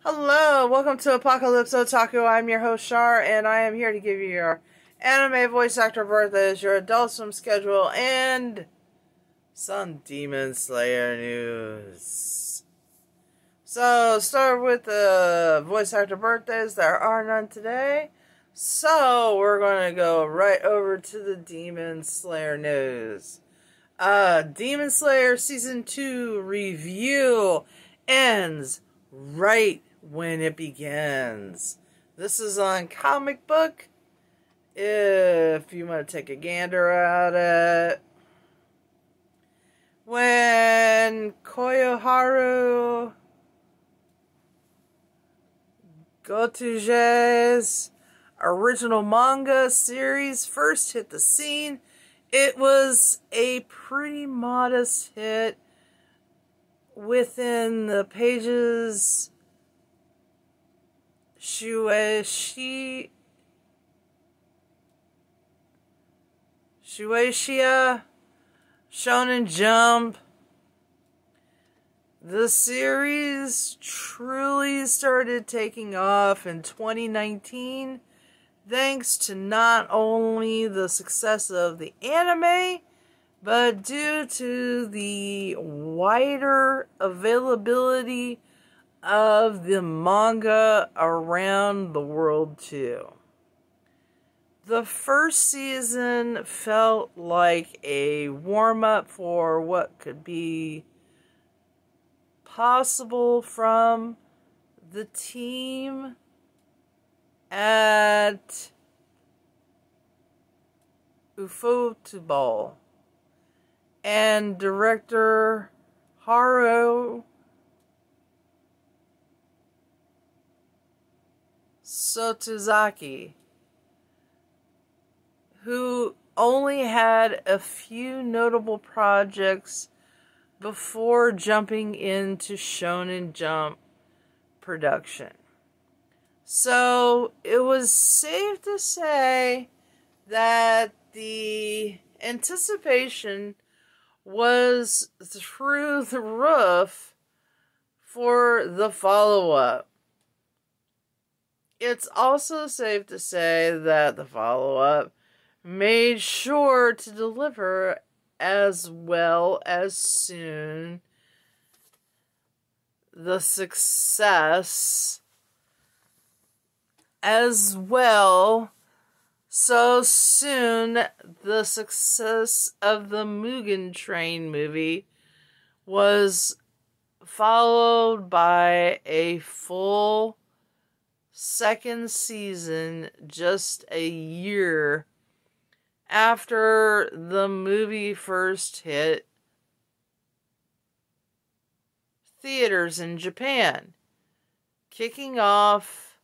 Hello, welcome to Apocalypse Otaku. I'm your host Shar, and I am here to give you your anime voice actor birthdays, your Adult Swim schedule, and some Demon Slayer news. So, start with the voice actor birthdays. There are none today. So, we're going to go right over to the Demon Slayer news. Demon Slayer Season 2 review ends right when it begins. This is on Comic Book. If you want to take a gander at it. When Koyoharu Gotoge's original manga series first hit the scene, it was a pretty modest hit. Within the pages, Shueisha Shonen Jump. The series truly started taking off in 2019 thanks to not only the success of the anime, but due to the wider availability of the manga around the world too. The first season felt like a warm-up for what could be possible from the team at Ufotable and director Haru Sotozaki, who only had a few notable projects before jumping into Shonen Jump production. So it was safe to say that the anticipation was through the roof for the follow-up. It's also safe to say that the follow-up made sure to deliver as well as soon the success as well. So soon, the success of the Mugen Train movie was followed by a full second season just a year after the movie first hit theaters in Japan, kicking off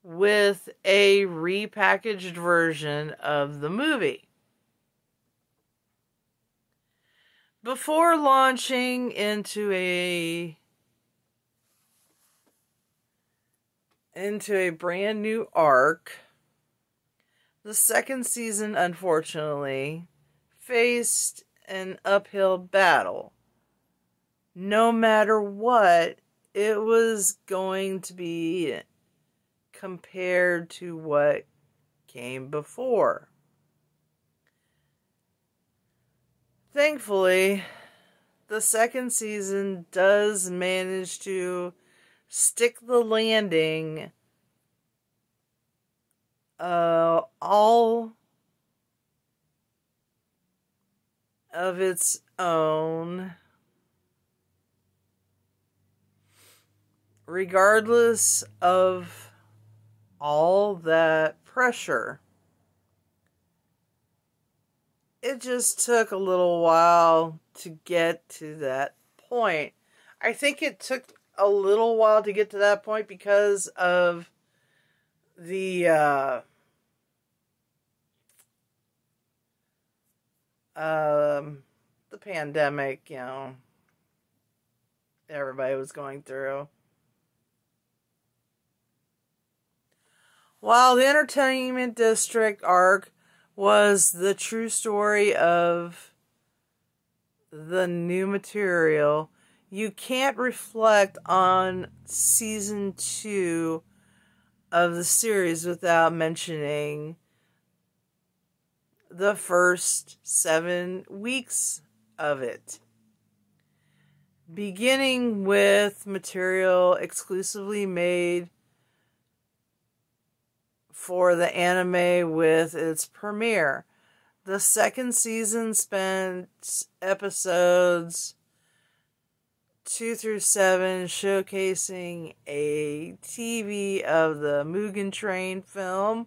with a repackaged version of the movie. Before launching into a brand new arc, the second season, unfortunately, faced an uphill battle. No matter what, it was going to be compared to what came before. Thankfully, the second season does manage to stick the landing all of its own, regardless of all that pressure. It just took a little while to get to that point. I think it took a little while to get to that point because of the pandemic, everybody was going through. While the Entertainment District arc was the true story of the new material, you can't reflect on season 2 of the series without mentioning the first 7 weeks of it. Beginning with material exclusively made for the anime with its premiere. The second season spent episodes 2 through 7 showcasing a TV of the Mugen Train film.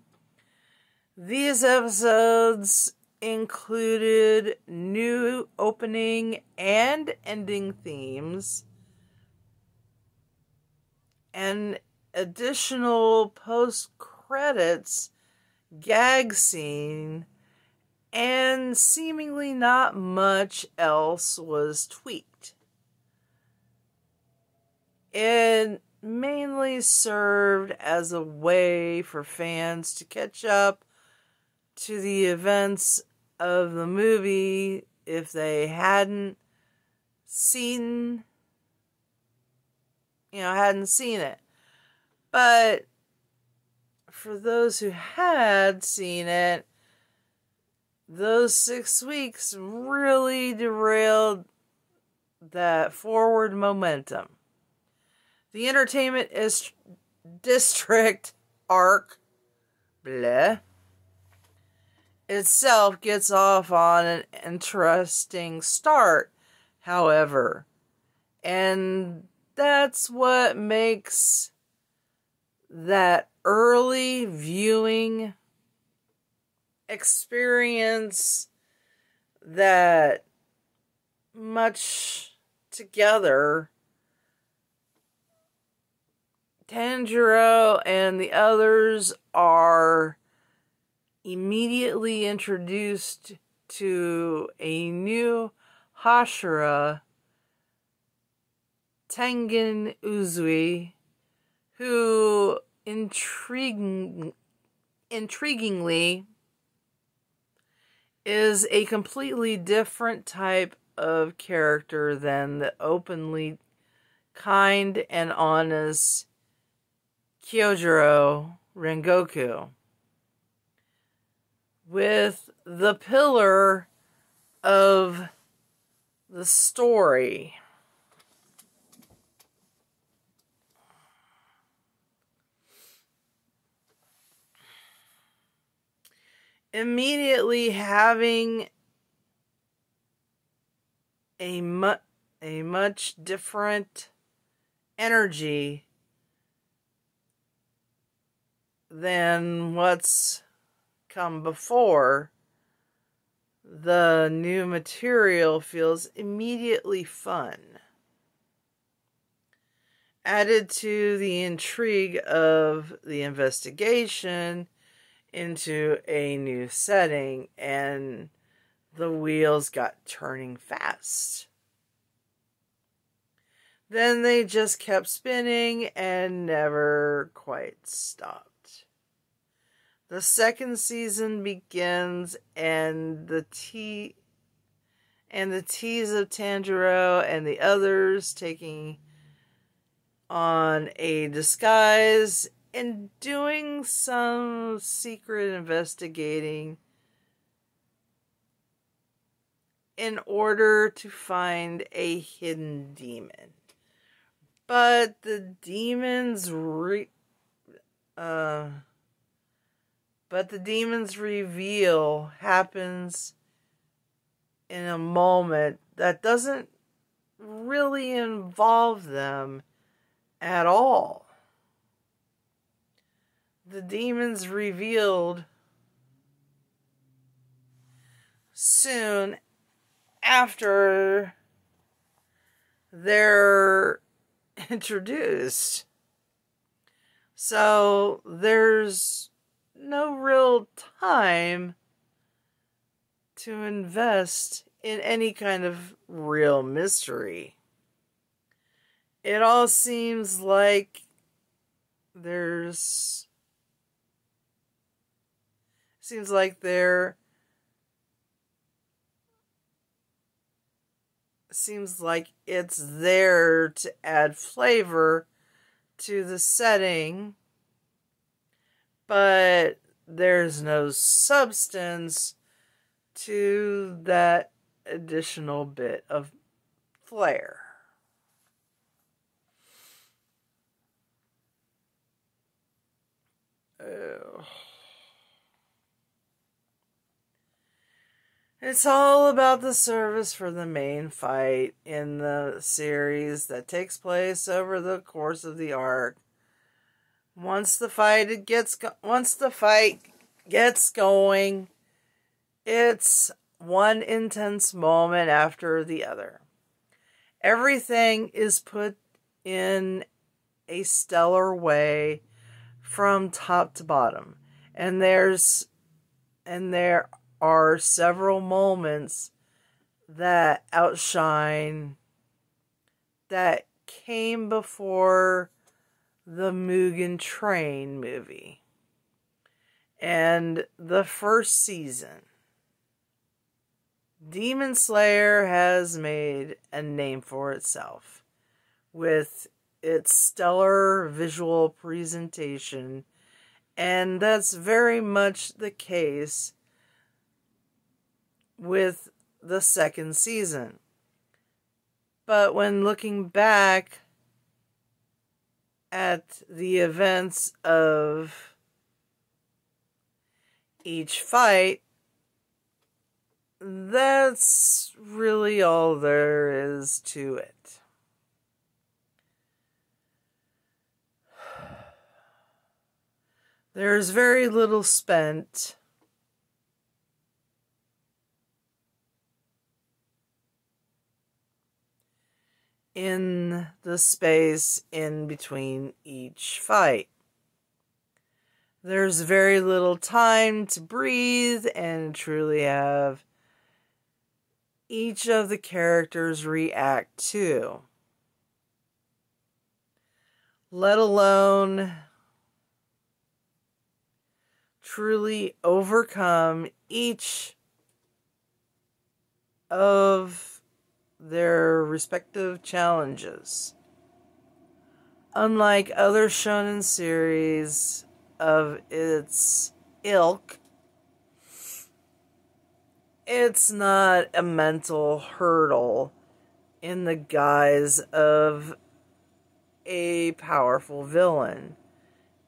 These episodes included new opening and ending themes and additional post-credits gag scene, and seemingly not much else was tweaked. It mainly served as a way for fans to catch up to the events of the movie if they hadn't seen it. But for those who had seen it, those 6 weeks really derailed that forward momentum. The entertainment district arc, itself gets off on an interesting start, however. And that's what makes that early viewing experience that much together. Tanjiro and the others are immediately introduced to a new Hashira, Tengen Uzui, who intriguingly is a completely different type of character than the openly kind and honest Kyojuro Rengoku. With the pillar of the story. Immediately having a much different energy than what's come before, the new material feels immediately fun. Added to the intrigue of the investigation into a new setting, and the wheels got turning fast. Then they just kept spinning and never quite stopped. The second season begins, and the tease of Tanjiro and the others taking on a disguise and doing some secret investigating in order to find a hidden demon. But the demon's reveal happens in a moment that doesn't really involve them at all. The demon's revealed soon after they're introduced. So there's no real time to invest in any kind of real mystery. It all seems like they're seems like it's there to add flavor to the setting, but there's no substance to that additional bit of flair. It's all about the service for the main fight in the series that takes place over the course of the arc. Once the fight gets going, it's one intense moment after the other. Everything is put in a stellar way from top to bottom. And there are several moments that outshine that came before the Mugen Train movie and the first season. Demon Slayer has made a name for itself with its stellar visual presentation, and that's very much the case with the second season. But when looking back at the events of each fight, that's really all there is to it. There's very little spent in the space in between each fight. There's very little time to breathe and truly have each of the characters react to, let alone truly overcome each of their respective challenges. Unlike other shonen series of its ilk, it's not a mental hurdle in the guise of a powerful villain.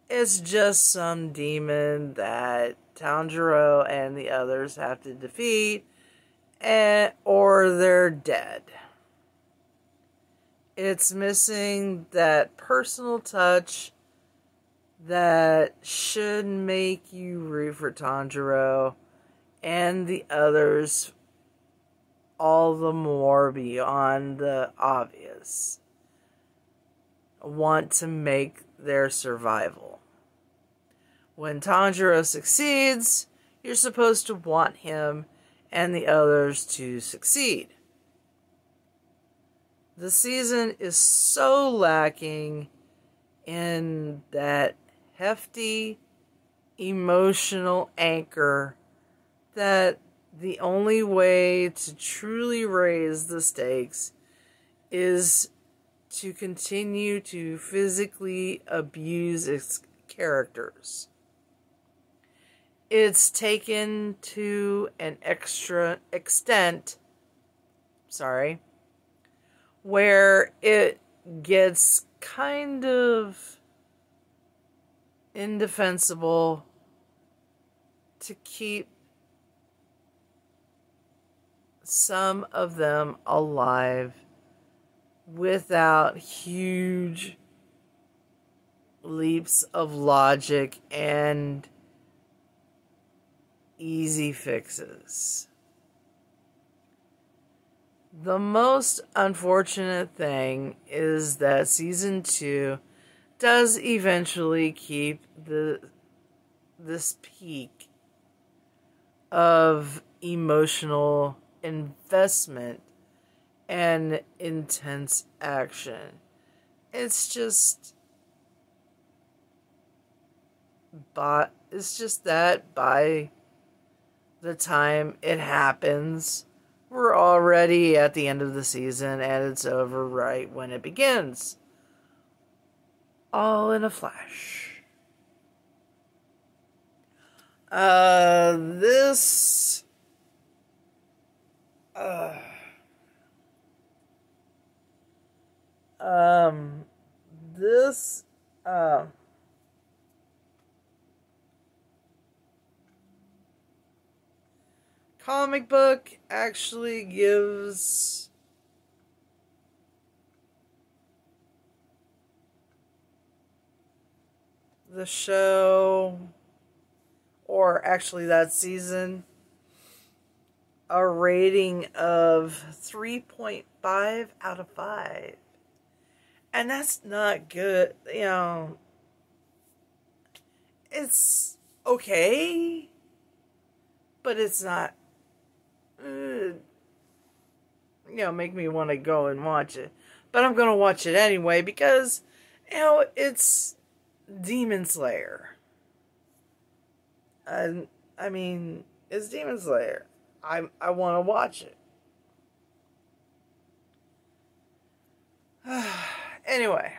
It's just some demon that Tanjiro and the others have to defeat, or they're dead. It's missing that personal touch that should make you root for Tanjiro and the others all the more beyond the obvious. Want to make their survival. When Tanjiro succeeds, you're supposed to want him and the others to succeed. The season is so lacking in that hefty emotional anchor that the only way to truly raise the stakes is to continue to physically abuse its characters. It's taken to an extra extent, where it gets kind of indefensible to keep some of them alive without huge leaps of logic and easy fixes. The most unfortunate thing is that season 2 does eventually keep this peak of emotional investment and intense action. It's just that by the time it happens, we're already at the end of the season, and it's over right when it begins. All in a flash. This comic book actually gives the show, or actually that season, a rating of 3.5 out of 5. And that's not good, you know. It's okay, but it's not, make me want to go and watch it. But I'm going to watch it anyway because, it's Demon Slayer. I mean, it's Demon Slayer. I want to watch it. Anyway.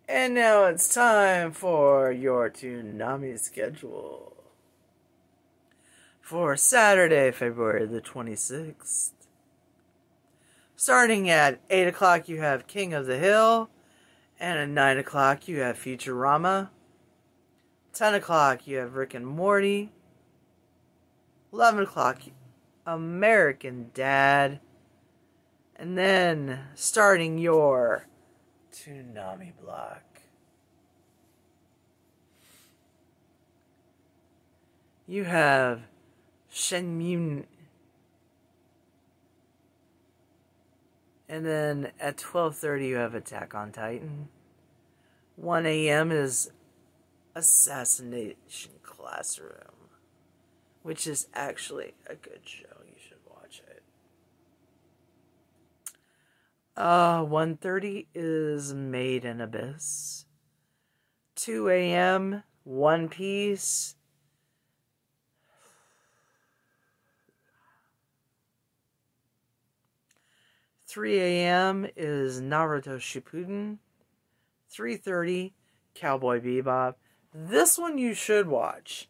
And now it's time for your Toonami schedule. For Saturday, February the 26th. Starting at 8 o'clock, you have King of the Hill. And at 9 o'clock, you have Futurama. 10 o'clock, you have Rick and Morty. 11 o'clock, American Dad. And then, starting your Toonami block, you have Shenmue. And then at 12:30 you have Attack on Titan. 1 a.m. is Assassination Classroom, which is actually a good show. You should watch it. 1:30 is Made in Abyss. 2 a.m. One Piece. 3 a.m. is Naruto Shippuden. 3:30, Cowboy Bebop. This one you should watch.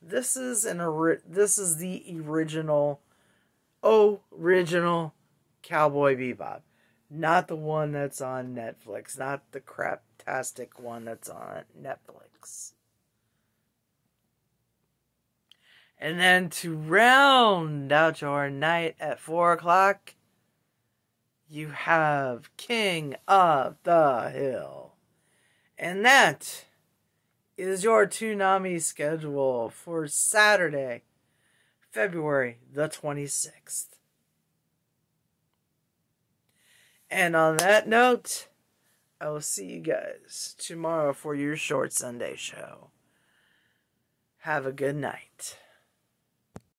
This is the original Cowboy Bebop, not the one that's on Netflix, not the craptastic one that's on Netflix. And then to round out your night at 4 o'clock, you have King of the Hill. And that is your Toonami schedule for Saturday, February the 26th. And on that note, I will see you guys tomorrow for your short Sunday show. Have a good night.